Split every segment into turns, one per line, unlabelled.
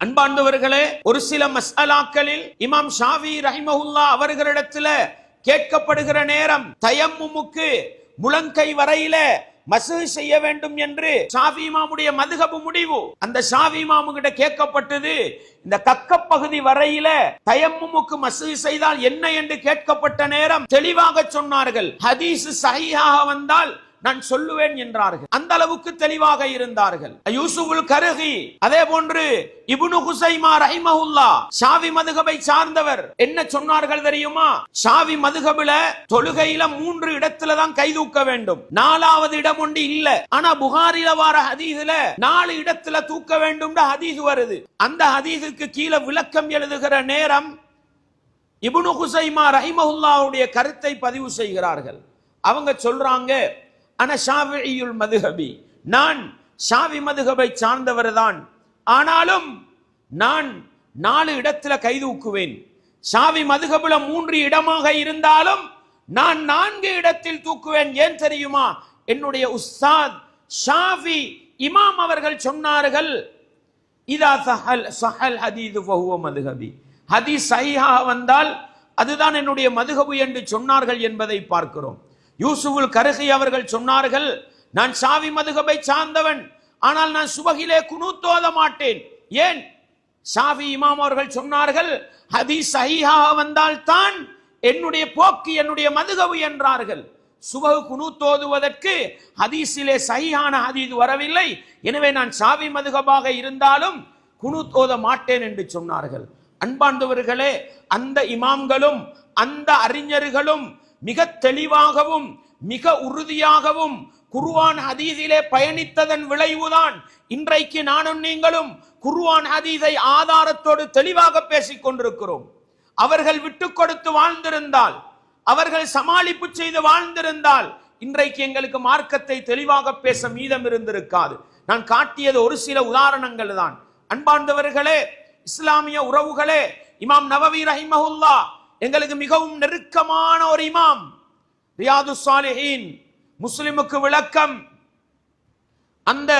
அன்பார்ந்தவர்களே, ஒரு சில மஸ்அலாக்களில் இமாம் ஷாஃபி ரஹிமஹுல்லா அவர்களிடத்துல கேட்கப்படுகிற நேரம் தயம்முமுக்கு முழங்கை வரையில மஸ்ஹ் செய்ய வேண்டும் என்று ஷாஃபி இமாமுடைய மதுஹப் முடிவு. அந்த ஷாஃபி இமாமு கிட்ட கேட்கப்பட்டது, இந்த கக்க பகுதி வரையில தயம்முமுக்கு மஸ்ஹ் செய்தால் என்ன என்று கேட்கப்பட்ட நேரம் தெளிவாக சொன்னார்கள். ஹதீஸ் சஹீஹாக வந்தால் நான் சொல்லுவேன் என்றார்கள். அந்த அளவுக்கு தெளிவாக இருந்தார்கள். யூசுஃபுல் கருகி, அதே போன்று இப்னு ஹுசைமா ரஹிமஹுல்லா ஷாஃபி மதுஹபை சார்ந்தவர், என்ன சொன்னார்கள் தெரியுமா? ஷாஃபி மதுஹபில தொழுகையில 3 இடத்துல தான் கை தூக்க வேண்டும், 4வது இடம் ஒன்று இல்ல. ஆனா புகாரில வர ஹதீஸ்ல 4 இடத்துல தூக்க வேண்டும் ஹதீஸ் வருது. அந்த ஹதீஸுக்கு கீழே விளக்கம் எழுதுகிற நேரம் இப்னு ஹுசைமா ரஹிமஹுல்லாவுடைய கருத்தை பதிவு செய்கிறார்கள். அவங்க சொல்றாங்க, அன ஷாஃபியுல் மதுஹபி, நான் ஷாஃபி மதுஹபை சார்ந்தவர் தான், ஆனாலும் நான் 4 இடத்துல கை தூக்குவேன். ஷாஃபி மதுஹபுல 3 இடமாக இருந்தாலும் நான் 4 இடத்தில் தூக்குவேன். ஏன் தெரியுமா? என்னுடைய உஸ்தாத் ஷாஃபி இமாம் அவர்கள் சொன்னார்கள், இதா ஸஹல் ஹதீது ஃபஹுவ மதுஹபி, ஹதீஸ் சஹீஹா வந்தால் அதுதான் என்னுடைய மதுஹபு என்று சொன்னார்கள் என்பதை பார்க்கிறோம். யூசுஃபுல் கருகி அவர்கள் சொன்னார்கள், நான் ஷாஃபி மதுஹபை சார்ந்தவன், ஆனால் நான் சுபஹிலே குனூத் ஓத மாட்டேன். ஏன்? ஷாஃபி இமாம் அவர்கள் சொன்னார்கள், ஹதீஸ் சஹீஹா வந்தால் தான் என்னுடைய போக்கு, என்னுடைய மதுஹபு என்றார்கள். சுபஹ் குனூத் ஓதுவதற்கு ஹதீஸிலே சஹீஹான ஹதீஸ் வரவில்லை, எனவே நான் ஷாஃபி மதுஹபாக இருந்தாலும் குனூத் ஓத மாட்டேன் என்று சொன்னார்கள். அன்பார்ந்தவர்களே, அந்த இமாம்களும் அந்த அறிஞர்களும் மிக தெளிவாகவும் மிக உறுதியாகவும் குர்ஆன் ஹதீஸிலே பயணித்ததன் விளைவுதான் இன்றைக்கு நானும் நீங்களும் குர்ஆன் ஹதீஸை ஆதாரத்தோடு தெளிவாக பேசிக் கொண்டிருக்கிறோம். அவர்கள் விட்டு கொடுத்து வாழ்ந்திருந்தால், அவர்கள் சமாளிப்பு செய்து வாழ்ந்திருந்தால் இன்றைக்கு எங்களுக்கு மார்க்கத்தை தெளிவாக பேச மீதம் இருந்திருக்காது. நான் காட்டியது ஒரு சில உதாரணங்கள் தான். அன்பார்ந்தவர்களே, இஸ்லாமிய உறவுகளே, இமாம் நவவி ரஹிமஹுல்லா எங்களுக்கு மிகவும் நெருக்கமான ஒரு இமாம். ரியாதுஸ் ஸாலிஹீன் முஸ்லிமுக்கு விளக்கம். அந்த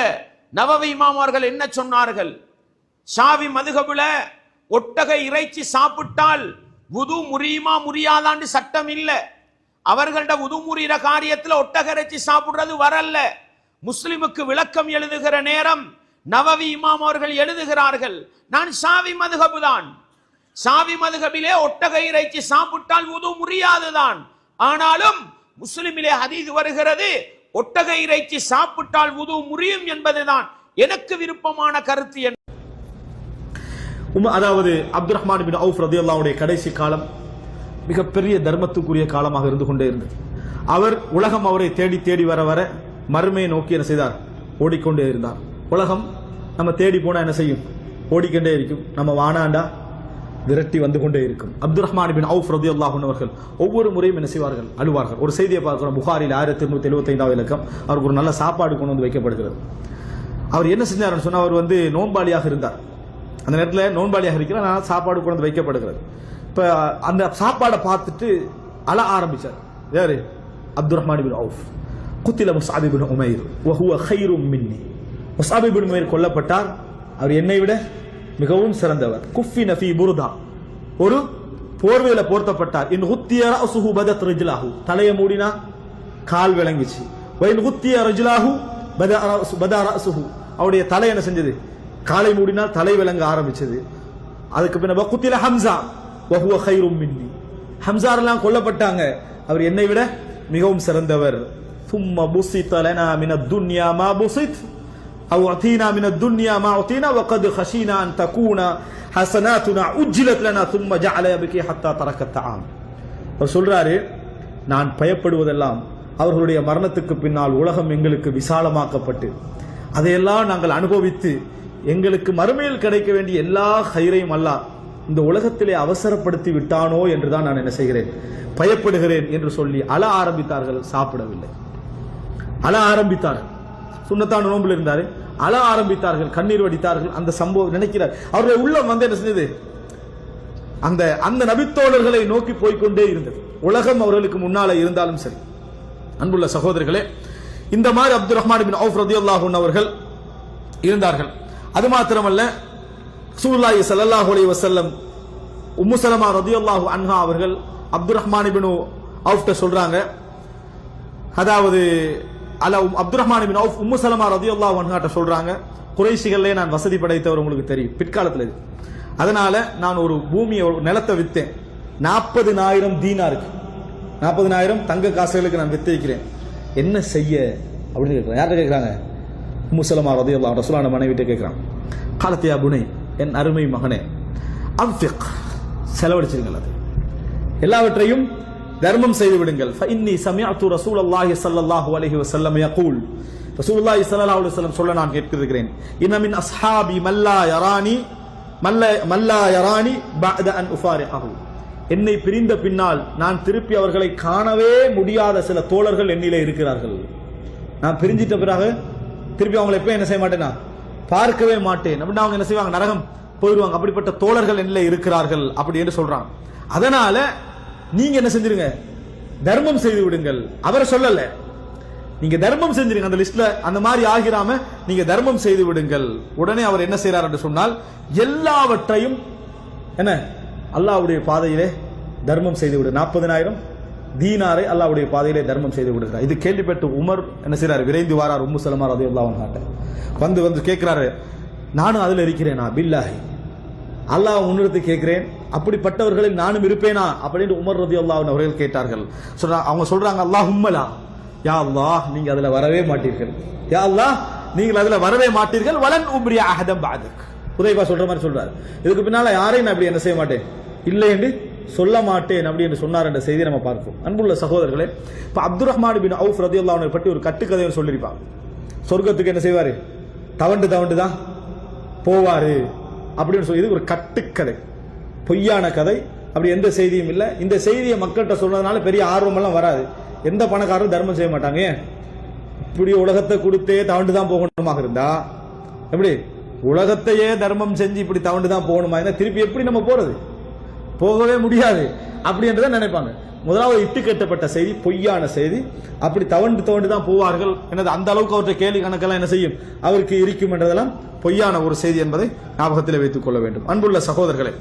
நவவி இமாம் அவர்கள் என்ன சொன்னார்கள்? ஷாஃபி மதுஹபுல ஒட்டகை இறைச்சி சாப்பிட்டால் வுது முறியுமா முறியாதான்னு சட்டம் இல்ல. அவர்கள்ட்ட வுது முறிகிற காரியத்தில் ஒட்டகை இறைச்சி சாப்பிடுறது வரல்ல. முஸ்லிமுக்கு விளக்கம் எழுதுகிற நேரம் நவவி இமாம் அவர்கள் எழுதுகிறார்கள், நான் ஷாஃபி மதுஹபு தான், ஷாஃபி மதுஹபிலே ஒட்டகை இறைச்சி சாப்பிட்டால் வுது முறியாதுதான், ஆனாலும் முஸ்லிமிலே ஹதீஸ் வருகிறது ஒட்டகை இறைச்சி சாப்பிட்டால் வுது முறியும் என்பதுதான் எனக்கு விருப்பமான கருத்து.
அதாவது அப்துல் ரஹ்மான் பின் அவுஃப் ரலியல்லாஹு அன்ஹுடைய கடைசி காலம் மிகப்பெரிய தர்மத்துக்குரிய காலமாக இருந்து கொண்டே இருந்தது. அவர் உலகம் அவரை தேடி தேடி வர வர மறுமையை நோக்கி என்ன செய்தார்? ஓடிக்கொண்டே இருந்தார். உலகம் நம்ம தேடி போனா என்ன செய்யும்? ஓடிக்கொண்டே இருக்கும். நம்ம வானாண்டா விரட்டி வந்து கொண்டே இருக்கும். அப்துல் ரஹ்மான் பின் அவுஃப் ரலியல்லாஹு அன்ஹு அவர்கள் ஒவ்வொரு முறையும் என்ன செய்வார்கள்? அழுவார்கள். ஒரு செய்தியை பார்க்கிறோம், புகாரில் 1375வது இலக்கம். அவருக்கு ஒரு நல்ல சாப்பாடு கொண்டு வந்து வைக்கப்படுகிறது. அவர் என்ன செஞ்சாருன்னு சொன்னா, அவர் வந்து நோன்பாளியாக இருந்தார். அந்த நேரத்தில் நோன்பாளியாக இருக்கிறார், ஆனால் சாப்பாடு கொண்டு வந்து வைக்கப்படுகிறது. இப்ப அந்த சாப்பாடை பார்த்துட்டு அழ ஆரம்பிச்சார். யாரு? அப்துல் ரஹ்மான் பின் அவுஃப். குத்தில முஸ்அப் இப்னு உமைர் வஹுவ கைரும் மின்னி. முஸ்அப் இப்னு உமைர் கொல்லப்பட்டார். அவர் என்னை விட மிகவும் சிறந்தவர். குஃபின ஃபீ புர்தா, ஒரு போர்வையில போர்த்தப்பட்டார். இன் குத்திய ரஅஸுஹு பதத் ரிஜ்லஹு, தலையை மூடினா கால் விளங்கிச்சு. வைன் குத்திய ரிஜ்லஹு பதா ரஅஸுஹு, அவருடைய தலை என்ன செஞ்சது? காலை மூடினால் தலை விளங்க ஆரம்பிச்சது. அதுக்கு பின்ன வகுத்தில ஹம்சா வஹுவ கைரும் மின்னி, ஹம்சா எல்லாம் கொல்லப்பட்டாங்க, அவர் என்னை விட மிகவும் சிறந்தவர். ثم بسط لنا من الدنيا ما بسط أو أعطينا من الدنيا ما أعطينا وقد خشينا أن تكون حسناتنا أجلت لنا ثم جعل يبكي حتى ترك الطعام. அவர் சொல்றாரு, நான் பயப்படுவதெல்லாம் அவர்களுடைய மரணத்துக்கு பின்னால் உலகம் எங்களுக்கு விசாலமாக்கப்பட்டு அதையெல்லாம் நாங்கள் அனுபவித்து எங்களுக்கு மறுமையில் கிடைக்க வேண்டிய எல்லா ஹைரையும் அல்லாஹ் இந்த உலகத்திலே அவசரப்படுத்தி விட்டானோ என்றுதான் நான் என்ன செய்கிறேன்? பயப்படுகிறேன் என்று சொல்லி அழ ஆரம்பித்தார்கள். சாப்பிடவில்லை, அழ ஆரம்பித்தார்கள். சுன்னத்தான நோம்பில் இருந்தாரு, அழ ஆரம்பித்தார்கள், கண்ணீர் வடித்தார்கள். அந்த சம்பவம் நினைக்கிறார். அவருடைய உள்ளம் வந்து என்ன செஞ்சது? அந்த அந்த நபித்தோழர்களை நோக்கி போய்கொண்டே இருந்தது. உலகம் அவர்களுக்கு முன்னால இருந்தாலும் சரி. அன்புள்ள சகோதரர்களே, இந்த மாதிரி அப்துல் ரஹ்மான் பின் அவுஃப் ரலியல்லாஹு அன்ஹு அவர்கள் இருந்தார்கள். அது மாத்திரமல்ல, ரசூலுல்லாஹி ஸல்லல்லாஹு அலைஹி வஸல்லம் உம்மு சலமா ரலியல்லாஹு அன்ஹா அவர்கள் அப்துர் ரஹ்மான் இப்னு அவுஃப்ட்ட சொல்றாங்க, அதாவது அப்துர் ரஹ்மான் இப்னு அவுஃப் உம்மு சலமா ரலியல்லாஹு அன்ஹாட்ட சொல்றாங்க, குறைஷிகளே நான் வசதி படைத்தவர் உங்களுக்கு தெரியும் பிற்காலத்தில் இது, அதனால நான் ஒரு பூமியை ஒரு நிலத்தை வித்தேன் 40,000 தீனாருக்கு 40,000 தங்க காசுகளுக்கு நான் வித்து வைக்கிறேன், என்ன செய்ய அப்படின்னு கேட்கிறாங்க. யார்கிட்ட கேட்கிறாங்க? உம்மு சலமா ரலியல்லாஹு ரசூலுல்லாஹி மனைவிட்ட கேட்கிறாங்க. காலத் யா புனை, என் அருமை மகனே, அன்ஃபிக் செலவழிச்சிருங்கள், அது எல்லாவற்றையும் தர்மம் செய்து விடுங்கள். ஃபஇன்னி சமிஅது ரசூலுல்லாஹி ஸல்லல்லாஹு அலைஹி வஸல்லம் யகூல், ரசூலுல்லாஹி ஸல்லல்லாஹு அலைஹி வஸல்லம் சொல்ல நான் கேட்டிருக்கிறேன், இன்ன மின் அஸ்ஹாபி மல்லா யரானி பஅத அன் உஃபாரிஹு, என்னை பிரிந்த பின்னால் நான் திருப்பி அவர்களை காணவே முடியாத சில தோழர்கள் என்னிலே இருக்கிறார்கள். நான் பிரிஞ்சிட்ட பிறகு திருப்பி அவங்களை எப்ப என்ன செய்ய மாட்டேனா பார்க்கவே மாட்டேன் அப்படின்னா அவங்க என்ன செய்வாங்க, நரகம் போயிடுவாங்க. அப்படிப்பட்ட தோழர்கள் என்னிலே இருக்கிறார்கள் அப்படி என்று சொல்றாங்க. அதனால நீங்க என்ன செஞ்சிருங்க, தர்மம் செய்து விடுங்கள். அவரை சொல்லல, நீங்க தர்மம் செஞ்சிருங்க, அந்த லிஸ்ட்ல அந்த மாதிரி ஆகிராம நீங்க தர்மம் செய்து விடுங்கள். உடனே அவர் என்ன செய்யறார் என்று சொன்னால், எல்லாவற்றையும் என்ன அல்லாஹ்வுடைய பாதையிலே தர்மம் செய்து விடு, 40,000 தீனாரை அல்லாஹ்வுடைய பாதையிலே தர்மம் செய்து விடுகிறார். இது கேள்விப்பட்டு உமர் என்ன செய்யறாரு, விரைந்து வாரார் உம்மு சலமா ரலியல்லாஹு அன்ஹா வந்து கேட்கிறாரு, நானும் அதுல இருக்கிறேனா பில்லாஹி, அல்லாஹ் முன்னிறுத்தி கேட்கிறேன், அப்படிப்பட்டவர்களில் நானும் இருப்பேனா அப்படின்னு உமர் ரலியல்லாஹு அன்ஹு அவர்கள் கேட்டார்கள். அவங்க சொல்றாங்க, அல்லாஹும்மலா, யா அல்லாஹ் நீங்க அதுல வரவே மாட்டீர்கள், யா அல்லாஹ் நீங்கள் அதுல வரவே மாட்டீர்கள், வலன் உம்ரியா அஹதம் பஅதக், ஹுதைபா சொல்ற மாதிரி சொல்றாரு, இதுக்கு பின்னால யாரையும் நான் அப்படி என்ன செய்ய மாட்டேன், இல்லை என்று சொல்ல மாட்டேன் அப்படி என்று சொன்னார் என்ற செய்தியை நம்ம பார்ப்போம். அன்புள்ள சகோதரர்களே, இப்ப அப்துர் ரஹ்மான் பின் அவுஃப் ரலியல்லாஹு அன்ஹு பற்றி ஒரு கட்டுக்கதையை சொல்லியிருப்பாங்க. சொர்க்கத்துக்கு என்ன செய்வாரு, தவண்டு தான் போவாரு அப்படின்னு சொல்லி, இது ஒரு கட்டுக்கதை, பொய்யான கதை, அப்படி எந்த செய்தியும் இல்லை. இந்த செய்தியை மக்கள்கிட்ட சொல்றதுனால பெரிய ஆர்வம் எல்லாம் வராது. எந்த பணக்காரரும் தர்மம் செய்ய மாட்டாங்க. இப்படி உலகத்தை கொடுத்தே தவண்டு தான் போகணுமாக இருந்தா எப்படி, உலகத்தையே தர்மம் செஞ்சு இப்படி தவண்டு தான் போகணுமா இருந்தா திருப்பி எப்படி நம்ம போறது, போகவே முடியாது அப்படி என்றுதான் நினைப்பாங்க. முதலாவது இட்டு கட்டப்பட்ட செய்தி, பொய்யான செய்தி. அப்படி தவண்டு தான் போவார்கள் என்னது, அந்த அளவுக்கு அவற்றை கேள்வி கணக்கெல்லாம் என்ன செய்யும் அவருக்கு இருக்கும் என்றதெல்லாம் பொய்யான ஒரு செய்தி என்பதை ஞாபகத்தில் வைத்துக் கொள்ள வேண்டும். அன்புள்ள சகோதரர்களே,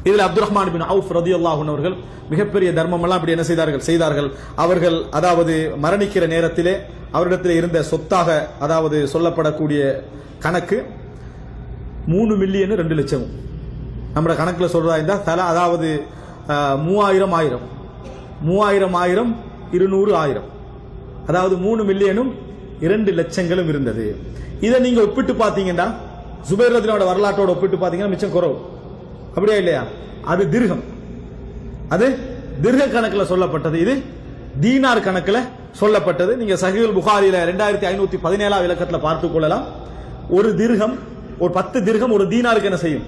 இதில் அப்துர் ரஹ்மான் பின் அவுஃப் ரலியல்லாஹு அன்ஹு அவர்கள் மிகப்பெரிய தர்மம் எல்லாம் அப்படி என்ன செய்தார்கள். அவர்கள் அதாவது மரணிக்கிற நேரத்திலே அவரிடத்தில் இருந்த சொத்தாக அதாவது சொல்லப்படக்கூடிய கணக்கு 3,200,000. நம்ம கணக்குல சொல்றதா இருந்தா தலா அதாவது 3000 200,000 அதாவது 3,200,000 இருந்தது. இதை நீங்க ஒப்பிட்டு பாத்தீங்கன்னா ஜுபைர் ரலியல்லாஹு அன்ஹு வரலாற்றோட ஒப்பிட்டு பாத்தீங்கன்னா மிச்சம் குறைவு, அப்படியா இல்லையா? அது திர்ஹம், அது திர்ஹ கணக்கில் சொல்லப்பட்டது, இது தீனார் கணக்கில் சொல்லப்பட்டது. நீங்க சஹீஹுல் புகாரில 2517 இலக்கத்தில் பார்த்துக் கொள்ளலாம். ஒரு திர்ஹம், ஒரு 10 திர்ஹம் ஒரு தீனாருக்கு என்ன செய்யும்,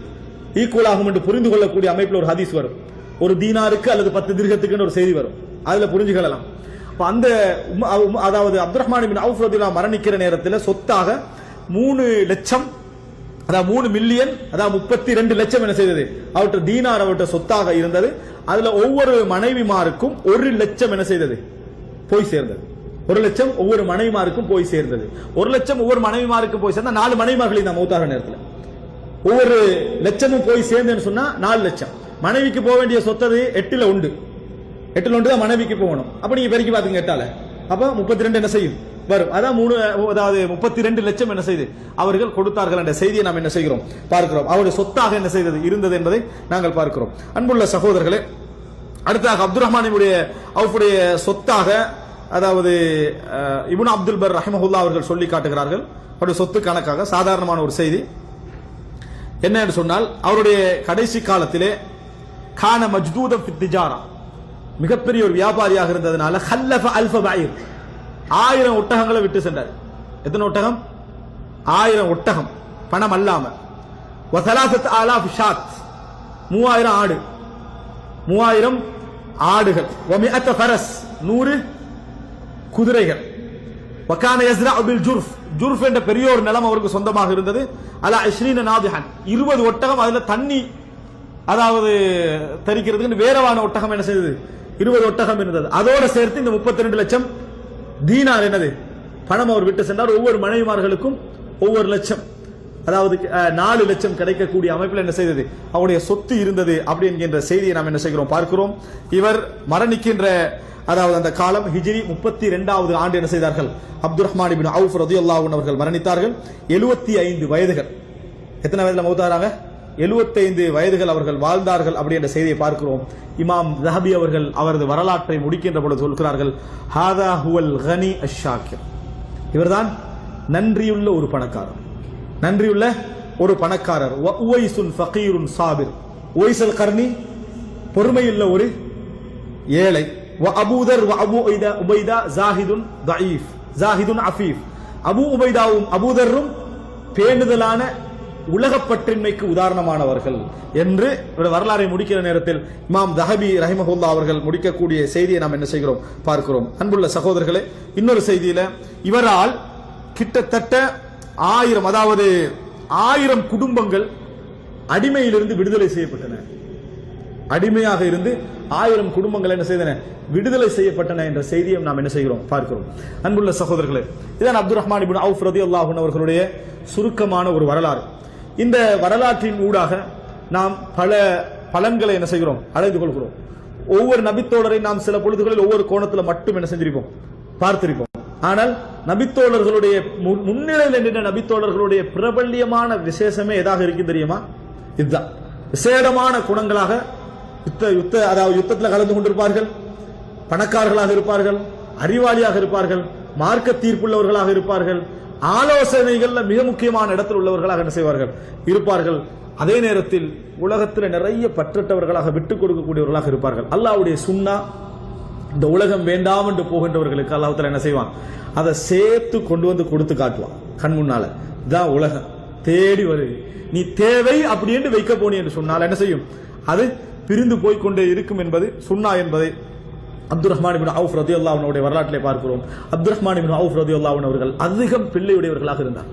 ஈக்குவல் ஆகும் என்று புரிந்து கொள்ளக்கூடிய அமைப்பில் ஒரு ஹதீஸ் வரும். ஒரு தீனாருக்கு அல்லது 10 திர்ஹத்துக்கு ஒரு செய்தி வரும், அதுல புரிஞ்சு கொள்ளலாம். அந்த அதாவது அப்துர் ரஹ்மான் பின் அவுஃப் ரலியல்லாஹு அன்ஹு மரணிக்கிற நேரத்தில் சொத்தாக 3 லட்சம், அதாவது 3 மில்லியன், அதாவது 32 லட்சம் என்ன செய்தது அவற்றை தீனார் அவற்றை சொத்தாக இருந்தது. அதுல ஒவ்வொரு மனைவிமாருக்கும் 1 லட்சம் என்ன செய்தது போய் சேர்ந்தது. 1 லட்சம் ஒவ்வொரு மனைவிமாருக்கும் போய் சேர்ந்தது. 1 லட்சம் ஒவ்வொரு மனைவிமாருக்கும் போய் சேர்ந்தா 4 மனைவிமார்கள் இந்த மௌத்தாகிற நேரத்தில் ஒவ்வொரு லட்சமும் போய் சேர்ந்தேன்னு சொன்னா 4 லட்சம். மனைவிக்கு போக வேண்டிய சொத்தது 8ல் 1 தான் மனைவிக்கு போகணும். அப்ப நீங்க பெருக்கி பாத்துங்க 8ஆல, அப்ப 32 என்ன செய்யும் வரும். அதான் 32 லட்சம் என்ன செய்து அவர்கள் கொடுத்தார்கள் என்ற செய்தியை நாம் என்ன செய்கிறோம் பார்க்கிறோம். அவருடைய சொத்தாக என்ன செய்தது இருந்தது என்பதை நாங்கள் பார்க்கிறோம். அன்புள்ள சகோதரர்களே, அடுத்தாக அப்துர் ரஹ்மான் அவுஃபுடைய சொத்தாக அதாவது இப்னு அப்துல் பர் ரஹிமஹுல்லாஹ் அவர்கள் சொல்லி காட்டுகிறார்கள். அவருடைய சொத்து கணக்காக சாதாரணமான ஒரு செய்தி என்ன என்று சொன்னால், அவருடைய கடைசி காலத்திலே கான மஜ்தூதம் ஃபித் திஜாரா, மிகப்பெரிய ஒரு வியாபாரியாக இருந்ததனால ஹல்லஃப அல்ஃப பைர், 1000 ஒட்டகங்களை விட்டு சென்றார். எத்தனை ஒட்டகம்? 1000 ஒட்டகம் பணம் அல்லாம. வசலாசத் ஆலாஃப் ஷாத், 3000 ஆடு, 3000 ஆடுகள். வமிஅத ஃபரஸ், 100 குதிரைகள். வகான யஸ்ரஅு பில் ஜுர்ஃப், ஜுர்ஃப் என்ற பெரிய ஒரு நிலம் அவருக்கு சொந்தமாக இருந்தது. அலா 20 நாதிஹன், 20 ஒட்டகம், அதுல தண்ணி அதாவது தரிக்கிறதுக்கு வேறவான ஒட்டகம் என்ன செய்தது 20 ஒட்டகம் இருந்தது. அதோட சேர்த்து இந்த 32 லட்சம் தீனார் என்னது பணம் அவர் விட்டு சென்றார். ஒவ்வொரு மனைவிமார்களுக்கும் 1 லட்சம். அதாவது 4 லட்சம் கிடைக்கக்கூடிய அமைப்பில் என்ன செய்தது, அவருடைய சொத்து இருந்தது அப்படி என்கின்ற செய்தியை நாம் என்ன செய்கிறோம் பார்க்கிறோம். இவர் மரணிக்கின்ற அதாவது அந்த காலம் ஹிஜ்ரி 32வது ஆண்டு என்ன செய்தார்கள், அப்துர் ரஹ்மான் இப்னு அவுஃப் ரலியல்லாஹு அன்ஹு அவர்கள் மரணித்தார்கள். 75 வயதுகள். எத்தனை வயதுல மௌத்தாராங்க? 75 வயதுகள் அவர்கள் வாழ்ந்தார்கள் அப்படி என்ற செய்தியை பார்க்கிறோம். இமாம் ஸஹபி அவர்கள் அவரது வரலாற்றை முடிக்கின்ற பொழுது சொல்கிறார்கள், ஹாதா ஹுவல் கனி அஷ்-ஷாக்கிர், இவர்தான் நன்றியுள்ள ஒரு பணக்காரர், நன்றியுள்ள ஒரு பணக்காரர். வ உவைசுன் ஃபகீருன் சாபிர், உவைஸ் அல் கர்னி பொறுமையுள்ள ஒரு ஏழை. வ அபூதர் வ அபூ உபைதா ஜாஹிதுன் தஈஃப் ஜாஹிதுன் அஃபீஃப், அபூ உபைதாவும் அபூதரும் பேணுதலான உலகப்பற்றின்மைக்கு உதாரணமானவர்கள் என்று வரலாறை முடிக்கிற நேரத்தில் இமாம் ஸஹபி ரஹிமஹுல்லாஹ் அவர்கள் முடிக்கக்கூடிய செய்தியை நாம் என்ன செய்கிறோம் பார்க்கிறோம். அன்புள்ள சகோதரர்களே, இன்னொரு செய்தியில இவரால் கிட்டத்தட்ட 1000 அதாவது 1000 குடும்பங்கள் அடிமையிலிருந்து விடுதலை செய்யப்பட்டன. அடிமையாக இருந்து 1000 குடும்பங்கள் என்ன செய்தன, விடுதலை செய்யப்பட்டன என்ற செய்தியை நாம் என்ன செய்கிறோம் பார்க்கிறோம். அன்புள்ள சகோதரர்களே, இதான் அப்துர் ரஹ்மான் இப்னு அவுஃப் ரலியல்லாஹு அன்ஹு அவர்களுடைய சுருக்கமான ஒரு வரலாறு. இந்த வரலாற்றின் ஊடாக நாம் பல பலன்களை என்ன செய்கிறோம் அடைந்து கொள்கிறோம். ஒவ்வொரு நபித்தோழரை நாம் சில பொழுதுகளில் ஒவ்வொரு கோணத்துல மட்டும் என்ன செஞ்சிருப்போம் பார்த்திருப்போம். ஆனால் நபித்தோழர்களுடைய முன்னிலையில் நின்ற நபித்தோழர்களுடைய பிரபல்யமான விசேஷமே எதாக இருக்கு தெரியுமா? இதுதான் விசேடமான குணங்களாக அதாவது யுத்தத்தில் கலந்து கொண்டிருப்பார்கள், பணக்காரர்களாக இருப்பார்கள், அறிவாளியாக இருப்பார்கள், மார்க்க தீர்ப்புள்ளவர்களாக இருப்பார்கள், ஆலோசனைகள்ல மிக முக்கியமான இடத்தில் உள்ளவர்களாக என்ன செய்வார்கள் இருப்பார்கள். அதே நேரத்தில் உலகத்தில் நிறைய பற்றற்றவர்களாக விட்டுக் கொடுக்கக்கூடியவர்களாக இருப்பார்கள். அல்லாஹ்வுடைய சுன்னா இந்த உலகம் வேண்டாம் என்று போகின்றவர்களுக்கு அல்லாஹ் தஆலா என்ன செய்வான், அதை சேர்த்து கொண்டு வந்து கொடுத்து காட்டுவான் கண் முன்னால. இதான் உலகம் தேடி வருது, நீ தேவை அப்படி என்று வைக்க போனி என்று சொன்னால் என்ன செய்யும், அது பிரிந்து போய்கொண்டே இருக்கும் என்பது சுன்னா என்பதை அப்துர் ரஹ்மான் இப்னு அவுஃப் ரலியல்லாஹு அன்ஹுடைய வரலாற்றிலே பார்க்கிறோம். அப்துர் ரஹ்மான் இப்னு அவுஃப் ரலியல்லாஹு அன்ஹு அவர்கள் அதிகம் பிள்ளையுடையவர்களாக இருந்தார்.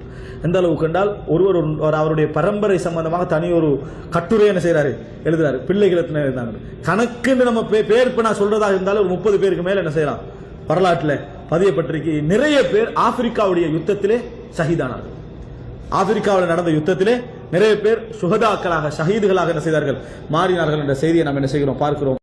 எந்த அளவுக்கு கண்டால் ஒருவர் அவருடைய பரம்பரை சம்பந்தமாக தனி ஒரு கட்டுரை என்ன செய்யறாரு, எழுதுறாரு. பிள்ளைகள் எத்தனை இருந்தாங்க கணக்குன்னு நம்ம பேர் இப்ப நான் சொல்றதாக இருந்தாலும் ஒரு 30 பேருக்கு மேல என்ன செய்யலாம் வரலாற்றில் பதியப்பட்டிருக்கு. நிறைய பேர் ஆப்பிரிக்காவுடைய யுத்தத்திலே ஷஹீதானார்கள். ஆப்பிரிக்காவில் நடந்த யுத்தத்திலே நிறைய பேர் சுஹதாக்களாக ஷஹீதுகளாக என்ன செய்தார்கள் மாறினார்கள் என்ற செய்தியை நாம் என்ன செய்கிறோம் பார்க்கிறோம்.